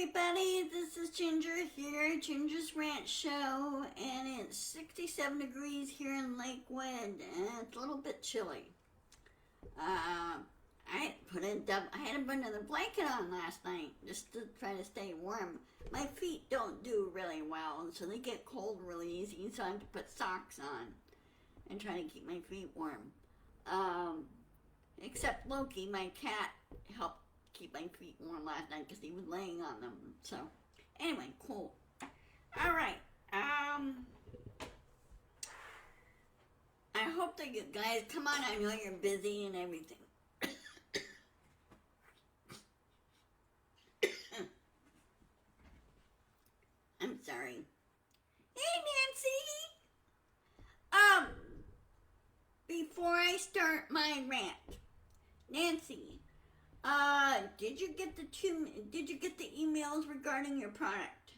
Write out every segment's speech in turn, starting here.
everybody, this is Ginger here, Ginger's Rant Show, and it's 67 degrees here in Lakewood, and it's a little bit chilly. I had to put another blanket on last night just to try to stay warm. My feet don't do really well, and so they get cold really easy, so I have to put socks on and try to keep my feet warm. Except Loki, my cat, helped keep my feet warm last night because he was laying on them. So, anyway, cool. All right. I hope that you guys come on. I know you're busy and everything. I'm sorry. Hey, Nancy. Before I start my rant, Nancy. Did you get the emails regarding your product?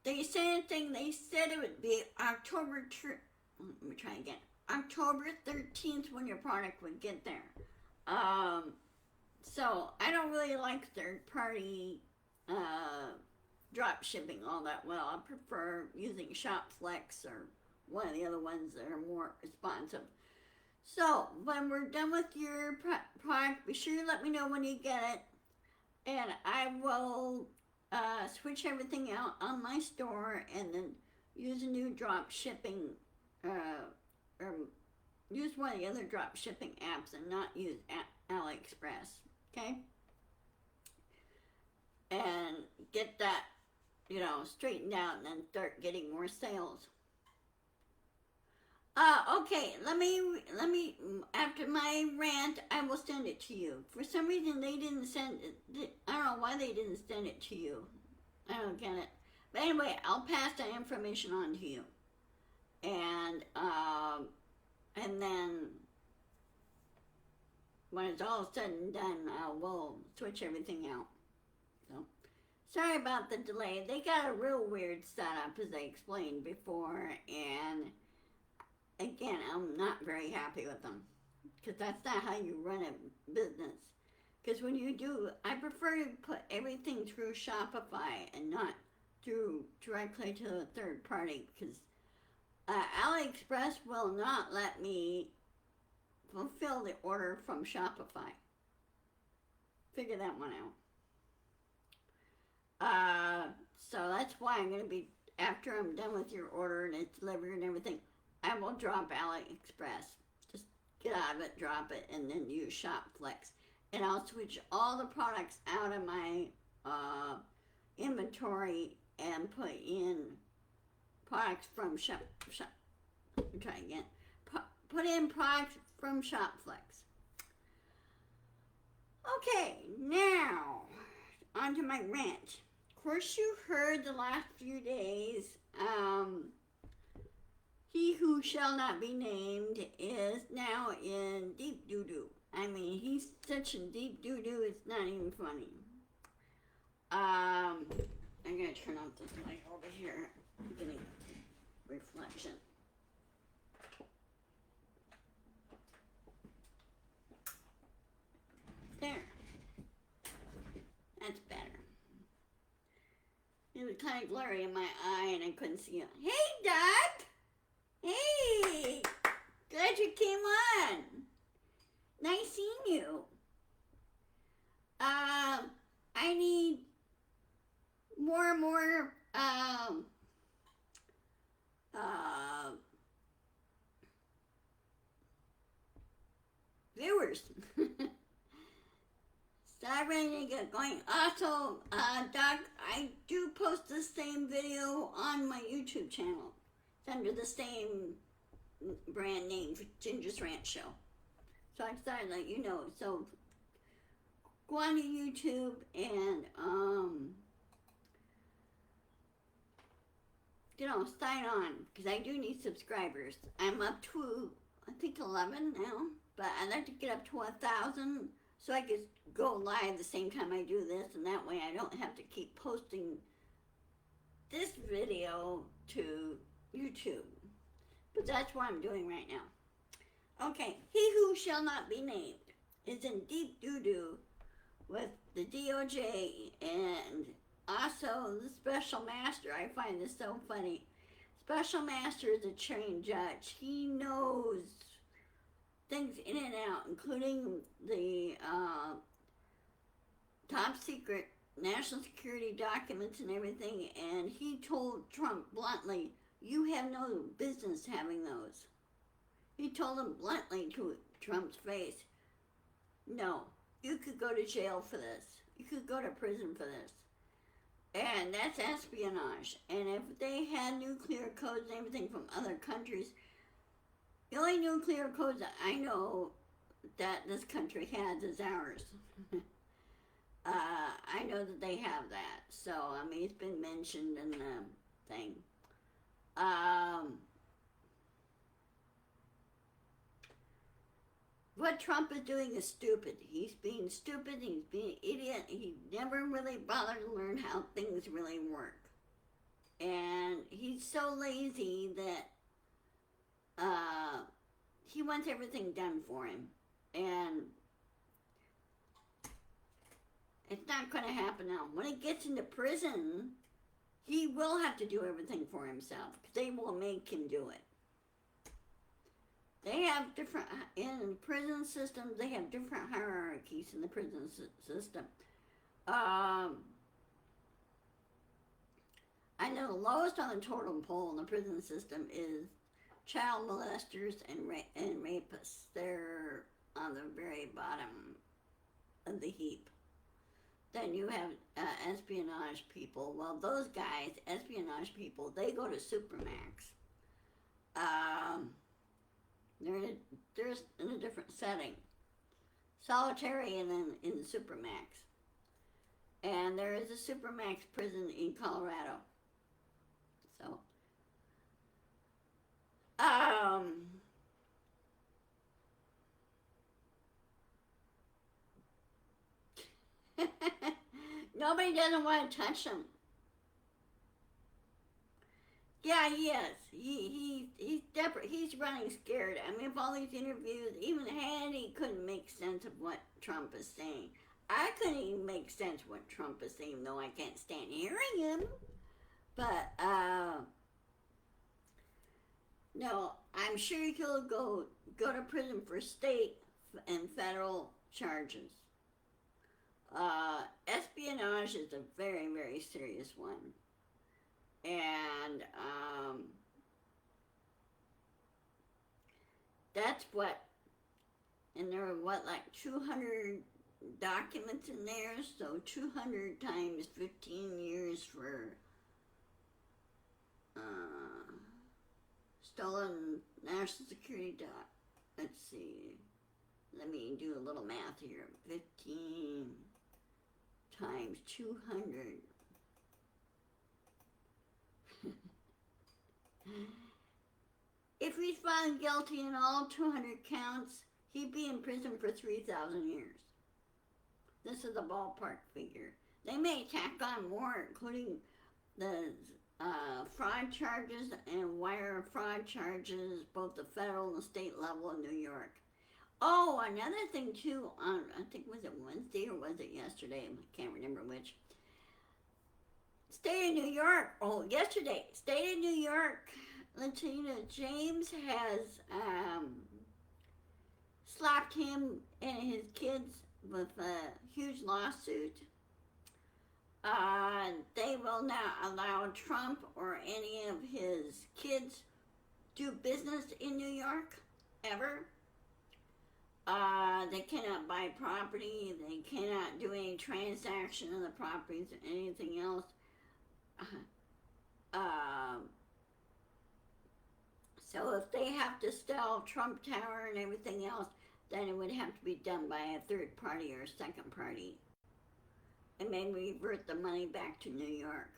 They said it would be October 13th when your product would get there. So I don't really like third party drop shipping all that well. I prefer using ShopFlex or one of the other ones that are more responsive. So, when we're done with your product, be sure to let me know when you get it, and I will switch everything out on my store and then use a new drop shipping, or use one of the other drop shipping apps and not use AliExpress, okay? And get that, straightened out and then start getting more sales. Okay, let me, after my rant, I will send it to you. For some reason, they didn't send it. I don't know why they didn't send it to you. I don't get it. But anyway, I'll pass that information on to you. And then, when it's all said and done, we'll switch everything out. So, sorry about the delay. They got a real weird setup, as I explained before, and again, I'm not very happy with them, because that's not how you run a business. Because when you do, I prefer to put everything through Shopify and not directly to a third party, because AliExpress will not let me fulfill the order from Shopify. Figure that one out. So that's why I'm going to be, after I'm done with your order and it's delivered and everything, I will drop AliExpress. Just get out of it, drop it, and then use ShopFlex. And I'll switch all the products out of my inventory and put in products from Put in products from ShopFlex. Okay, now on to my rant. Of course, you heard the last few days. He who shall not be named is now in deep doo-doo. I mean, he's such in deep doo-doo, it's not even funny. I'm going to turn off this light over here. I'm getting reflection. There. That's better. It was kind of blurry in my eye and I couldn't see it. Hey, Doc! Hey, glad you came on. Nice seeing you. I need more and more viewers. So I'm ready to get going. Also, Doc, I do post the same video on my YouTube channel. Under the same brand name, Ginger's Rant Show. So I decided to let you know. So go on to YouTube and sign on, because I do need subscribers. I'm up to I think 11 now, but I'd like to get up to 1,000 so I could go live the same time I do this, and that way I don't have to keep posting this video to YouTube. But that's what I'm doing right now. Okay, he who shall not be named is in deep doo-doo with the DOJ and also the special master. I find this so funny. Special master is a trained judge. He knows things in and out, including the top secret national security documents and everything. And he told Trump bluntly, "You have no business having those." He told him bluntly to Trump's face, "No, you could go to jail for this. You could go to prison for this." And that's espionage. And if they had nuclear codes and everything from other countries, the only nuclear codes that I know that this country has is ours. I know that they have that. So, I mean, it's been mentioned in the thing. What Trump is doing is stupid. He's being stupid, he's being an idiot. He never really bothered to learn how things really work. And he's so lazy that he wants everything done for him. And it's not going to happen now. When he gets into prison, he will have to do everything for himself. They will make him do it. They have different, in prison systems, they have different hierarchies in the prison system. I know the lowest on the totem pole in the prison system is child molesters and rapists. They're on the very bottom of the heap. Then you have espionage people. Well, those guys, espionage people, they go to Supermax. They're in a different setting. Solitary and then in Supermax. And there is a Supermax prison in Colorado. So, nobody doesn't want to touch him. Yeah, he is. He's desperate. He's running scared. I mean, if all these interviews, even Hannity couldn't make sense of what Trump is saying. I couldn't even make sense of what Trump is saying, though I can't stand hearing him. But, no, I'm sure he'll go to prison for state and federal charges. Espionage is a very, very serious one. And that's what, and there are like 200 documents in there, so 200 times 15 years for stolen national security let's see, let me do a little math here. 15 times 200. If he's found guilty in all 200 counts, he'd be in prison for 3,000 years. This is a ballpark figure. They may tack on more, including the fraud charges and wire fraud charges, both the federal and the state level in New York. Oh, another thing too, on, I think, was it Wednesday or was it yesterday? I can't remember which. State of New York, yesterday, State of New York, Latina James has slapped him and his kids with a huge lawsuit. They will not allow Trump or any of his kids do business in New York, ever. They cannot buy property, they cannot do any transaction of the properties or anything else. So if they have to sell Trump Tower and everything else, then it would have to be done by a third party or a second party. And maybe revert the money back to New York.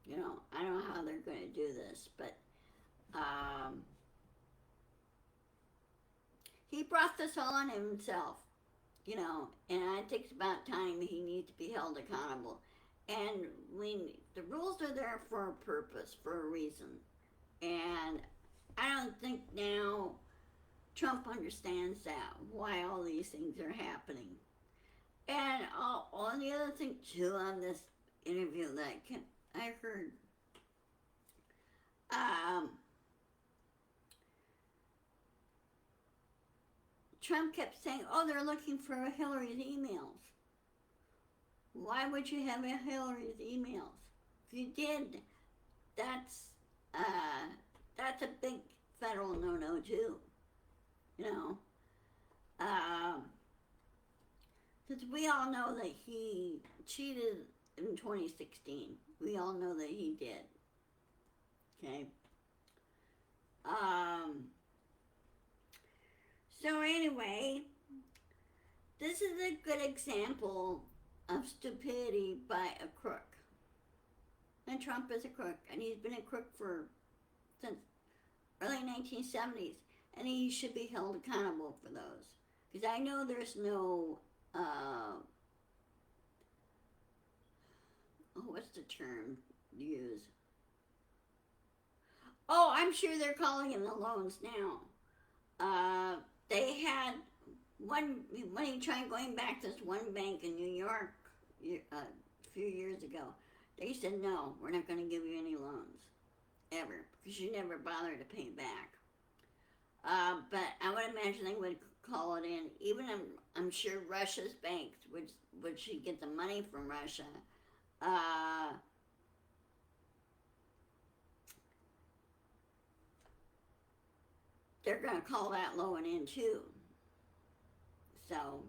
You know, I don't know how they're going to do this, but he brought this all on himself, you know, and I think it's about time he needs to be held accountable. And the rules are there for a purpose, for a reason. And I don't think now Trump understands that, why all these things are happening. And on the other thing too on this interview that I heard, um, Trump kept saying, "Oh, they're looking for Hillary's emails." Why would you have Hillary's emails? If you did, that's uh, that's a big federal no-no too. You know, because we all know that he cheated in 2016. We all know that he did. Okay. Um, so anyway, this is a good example of stupidity by a crook. And Trump is a crook, and he's been a crook since early 1970s, and he should be held accountable for those. Because I know there's no, what's the term used? Oh, I'm sure they're calling in the loans now. They had one, when he tried going back to this one bank in New York a few years ago, they said, no, we're not going to give you any loans, ever, because you never bothered to pay back. But I would imagine they would call it in. Even I'm sure Russia's banks, which should get the money from Russia, they're going to call that loan in too. So,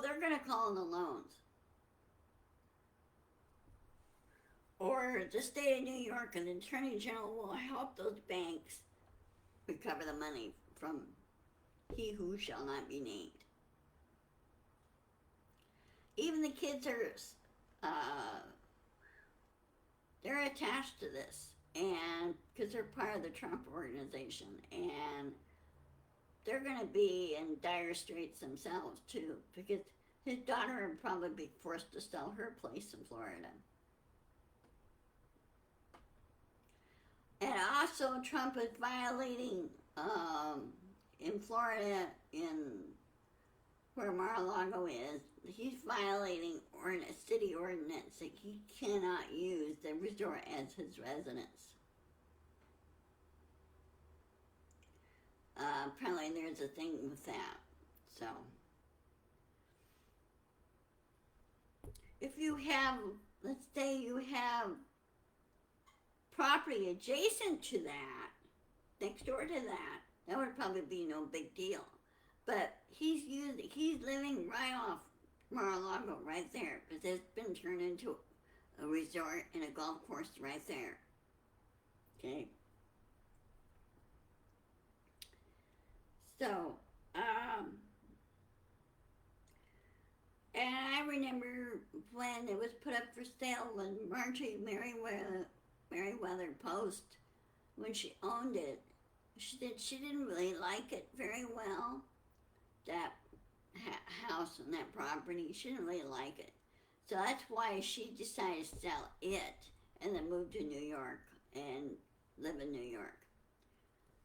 they're going to call in the loans. Or the state of New York and the Attorney General will help those banks recover the money from he who shall not be named. Even the kids are, they're attached to this, and because they're part of the Trump organization, and they're going to be in dire straits themselves too, because his daughter would probably be forced to sell her place in Florida. And also, Trump is violating, in Florida, in where Mar-a-Lago is, he's violating a city ordinance that he cannot use the resort as his residence. Apparently there's a thing with that. So, if you have, let's say you have property adjacent to that, next door to that would probably be no big deal. But he's living right off Mar-a-Lago right there, because it's been turned into a resort and a golf course right there. Okay. So, and I remember when it was put up for sale, when Marjorie Merriweather Post, when she owned it, she didn't really like it very well, that house and that property. She didn't really like it. So that's why she decided to sell it and then move to New York and live in New York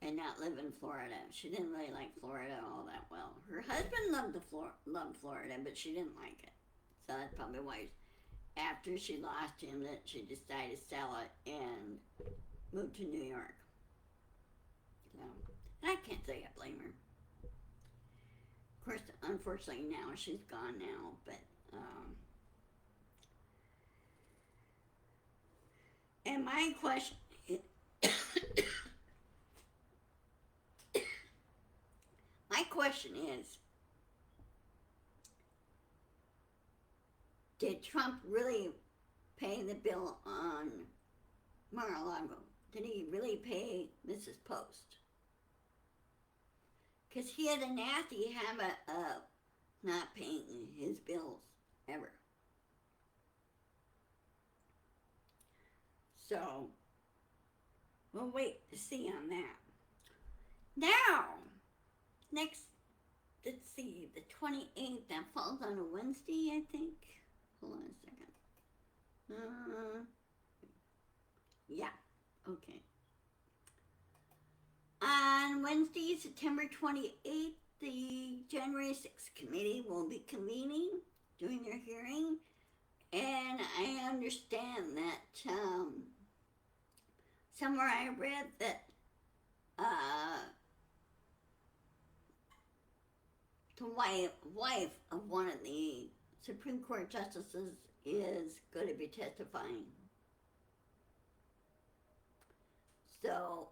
and not live in Florida. She didn't really like Florida all that well. Her husband loved Florida, but she didn't like it. So that's probably why, after she lost him, that she decided to sell it and move to New York. So, and I can't say I blame her. Of course, unfortunately now she's gone now, but and my question is, did Trump really pay the bill on Mar-a-Lago? Did he really pay Mrs. Post? Because he had a nasty habit of not paying his bills ever. So, we'll wait to see on that. Now, next, let's see, the 28th, that falls on a Wednesday, I think. Hold on a second. Yeah, okay. On Wednesday, September 28th, the January 6th committee will be convening, doing their hearing, and I understand that somewhere I read that the wife of one of the Supreme Court justices is going to be testifying. So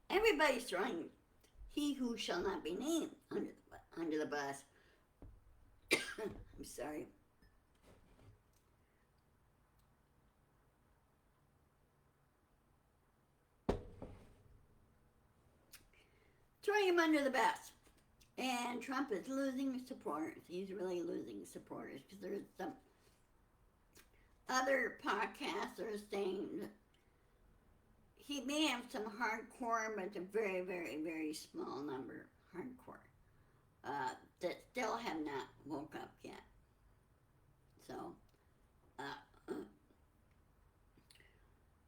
everybody's throwing he who shall not be named under the bus. I'm sorry. Throwing him under the bus. And Trump is losing supporters. He's really losing supporters because there's some other podcasts that are saying he may have some hardcore, but a very, very, very small number hardcore that still have not woke up yet. So,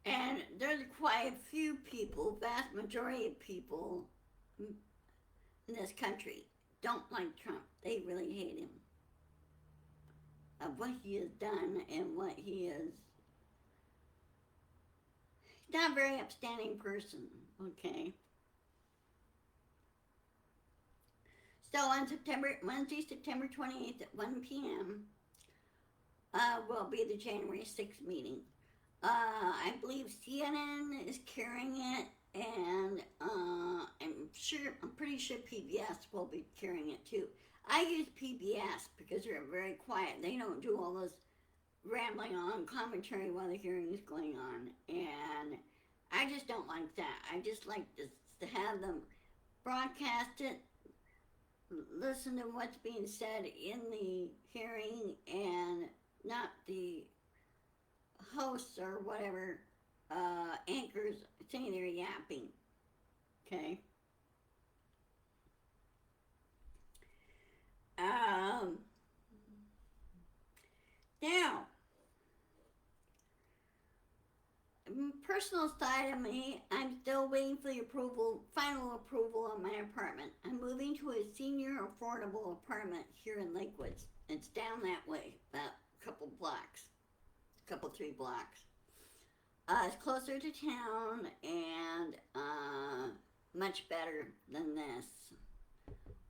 and there's quite a few people, vast majority of people in this country don't like Trump. They really hate him. Of what he has done and what he is. He's not a very upstanding person, okay? So on Wednesday, September 28th at 1 p.m. Will be the January 6th meeting. I believe CNN is carrying it, and I'm pretty sure PBS will be carrying it too. I use PBS because they're very quiet. They don't do all this rambling on commentary while the hearing is going on, and I just don't like that. I just like to have them broadcast it, listen to what's being said in the hearing, and not the hosts or whatever anchors saying they're yapping. Okay. Now, personal side of me, I'm still waiting for the final approval of my apartment. I'm moving to a senior affordable apartment here in Lakewood. It's down that way, about a couple 3 blocks. It's closer to town and much better than this.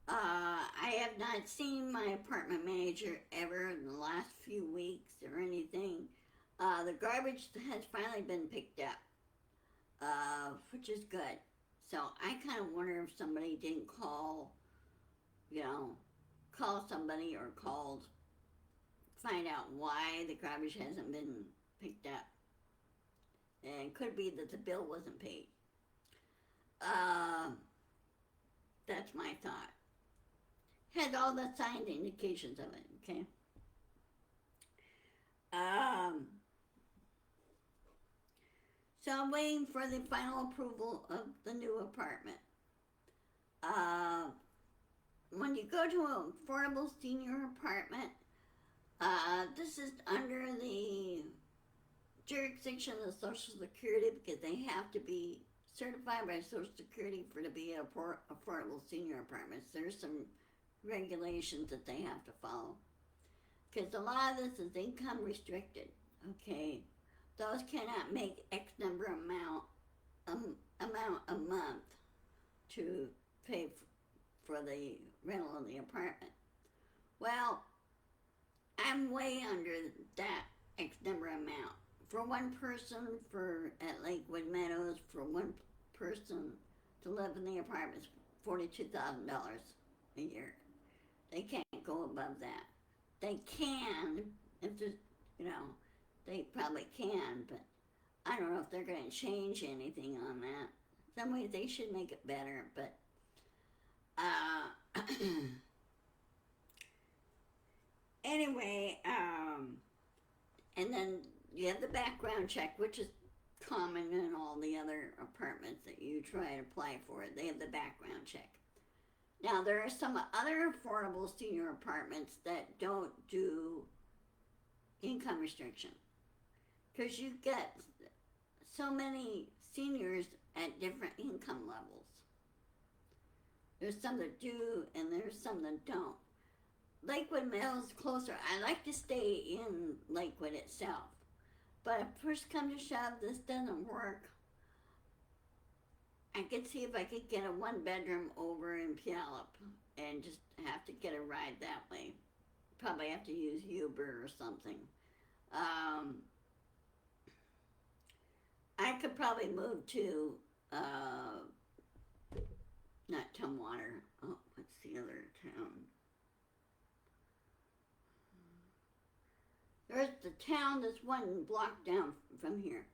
I have not seen my apartment manager ever in the last few weeks or anything. The garbage has finally been picked up, which is good. So I kind of wonder if somebody didn't call somebody or called, find out why the garbage hasn't been picked up. And it could be that the bill wasn't paid. That's my thought. Has all the signed indications of it, okay? So I'm waiting for the final approval of the new apartment. When you go to an affordable senior apartment, this is under the jurisdiction of Social Security because they have to be certified by Social Security to be affordable senior apartments. There's some regulations that they have to follow because a lot of this is income restricted. Okay, those cannot make X number amount a month to pay for the rental of the apartment. Well, I'm way under that X number amount. For one person at Lakewood Meadows, for one person to live in the apartment is $42,000 a year. They can't go above that. They can, if there's, they probably can, but I don't know if they're going to change anything on that. Some ways they should make it better, but anyway, and then you have the background check, which is common in all the other apartments that you try to apply for. They have the background check. Now, there are some other affordable senior apartments that don't do income restriction because you get so many seniors at different income levels. There's some that do, and there's some that don't. Lakewood Mill is closer. I like to stay in Lakewood itself. But if push comes to shove, this doesn't work. I could see if I could get a 1-bedroom over in Puyallup and just have to get a ride that way. Probably have to use Uber or something. I could probably move to, not Tumwater. Oh, what's the other town? There's the town that's 1 block down from here.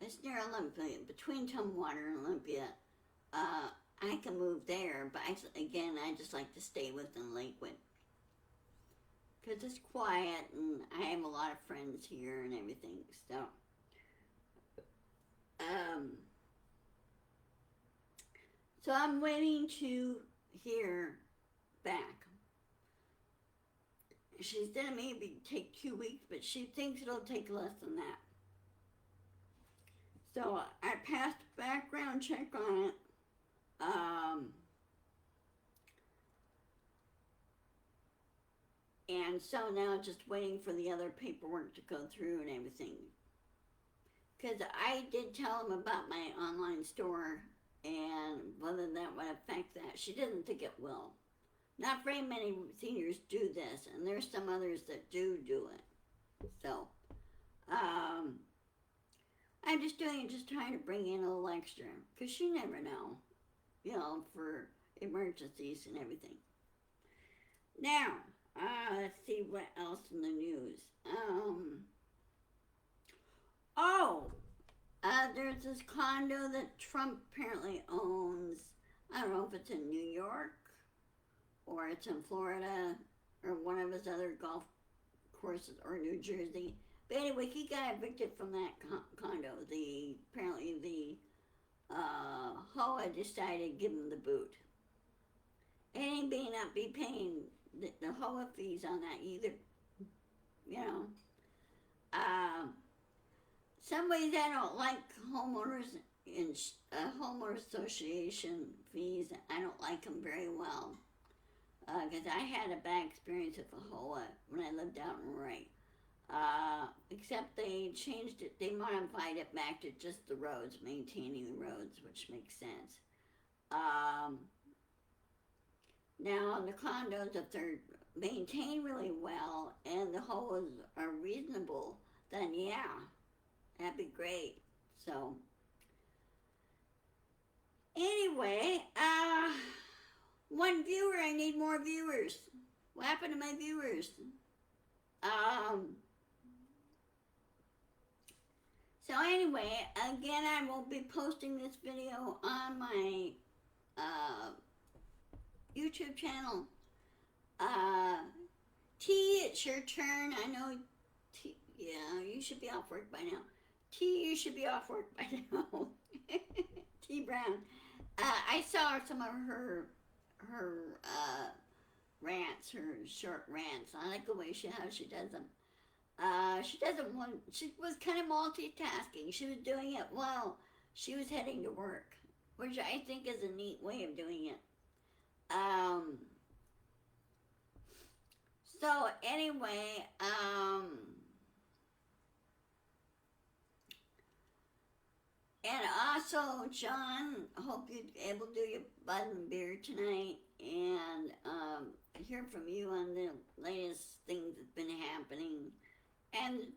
It's near Olympia, between Tumwater and Olympia. I can move there, but I just like to stay within Lakewood. Because it's quiet, and I have a lot of friends here and everything, so. So I'm waiting to hear back. She said maybe take 2 weeks, but she thinks it'll take less than that. So I passed a background check on it. And so now just waiting for the other paperwork to go through and everything. Because I did tell him about my online store and whether that would affect that. She doesn't think it will. Not very many seniors do this, and there's some others that do it. So, I'm just doing it, just trying to bring in a little extra, because you never know, for emergencies and everything. Now, let's see what else in the news. There's this condo that Trump apparently owns. I don't know if it's in New York or it's in Florida or one of his other golf courses or New Jersey. But anyway, he got evicted from that condo. Apparently the HOA decided to give him the boot. And he may not be paying the HOA fees on that either. Some ways I don't like homeowners and homeowner association fees. I don't like them very well. Because I had a bad experience with a HOA when I lived out in Wright. Except they changed it, they modified it back to just the roads, maintaining the roads, which makes sense. Now, the condos, if they're maintained really well and the HOAs are reasonable, then yeah, that'd be great. So, anyway, 1 viewer, I need more viewers. What happened to my viewers? So anyway, again, I will be posting this video on my YouTube channel. T, it's your turn. I know, T, yeah, you should be off work by now. T, you should be off work by now. T Brown. I saw some of her rants, her short rants. I like the way how she does them. She was kind of multitasking. She was doing it while she was heading to work, which I think is a neat way of doing it. So anyway, and also, John, I hope you're able to do your bud and beer tonight, and hear from you on the latest things that's been happening. And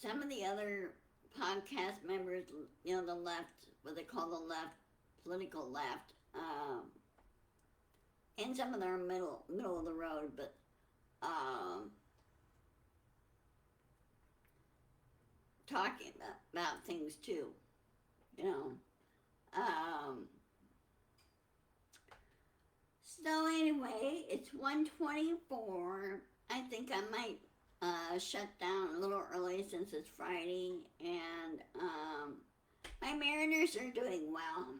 some of the other podcast members, the left, what they call the left, political left, and some of them are middle of the road, but talking about things too, So anyway, it's 1:24. I think I might shut down a little early since it's Friday, and my Mariners are doing well.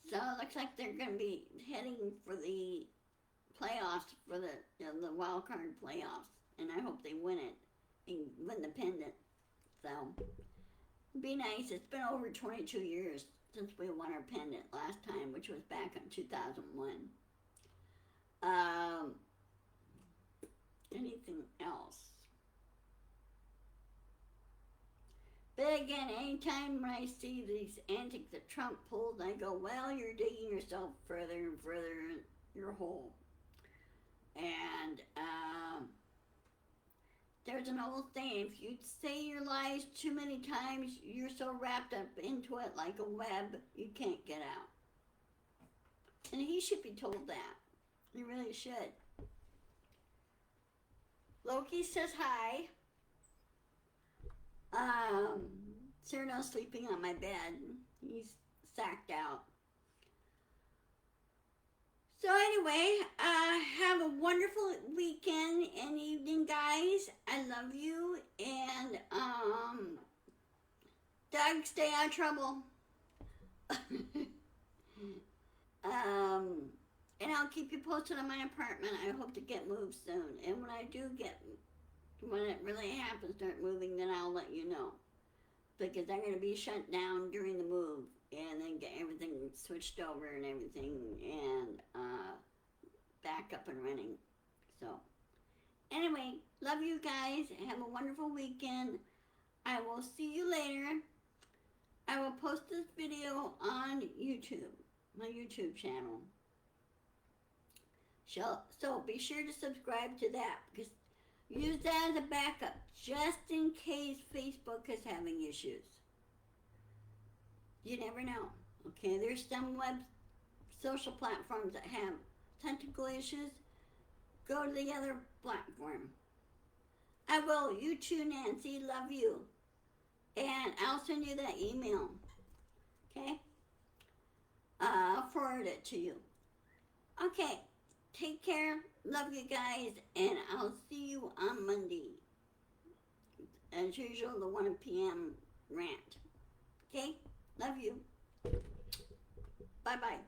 So it looks like they're going to be heading for the playoffs, for the wild card playoffs, and I hope they win it and win the pennant. So Be nice. It's been over 22 years since we won our pendant last time, which was back in 2001. Anything else? But again, anytime when I see these antics that Trump pulled, I go, well, you're digging yourself further and further in your hole. And there's an old saying, if you say your lies too many times, you're so wrapped up into it like a web, you can't get out. And he should be told that. He really should. Loki says hi. Cyrano's sleeping on my bed. He's sacked out. So anyway, have a wonderful weekend and evening, guys. I love you, and Doug, stay out of trouble. And I'll keep you posted on my apartment. I hope to get moved soon, and when I do when it really happens, start moving, then I'll let you know, because I'm going to be shut down during the move, and then get everything switched over and everything, and back up and running. So anyway, love you guys. Have a wonderful weekend. I will see you later. I will post this video on YouTube, my YouTube channel. So be sure to subscribe to that, because use that as a backup just in case Facebook is having issues. You never know. Okay, there's some social platforms that have technical issues. Go to the other platform. I will. You too, Nancy. Love you. And I'll send you that email. Okay? I'll forward it to you. Okay. Take care. Love you guys. And I'll see you on Monday. As usual, the 1 p.m. rant. Okay? Love you. Bye-bye.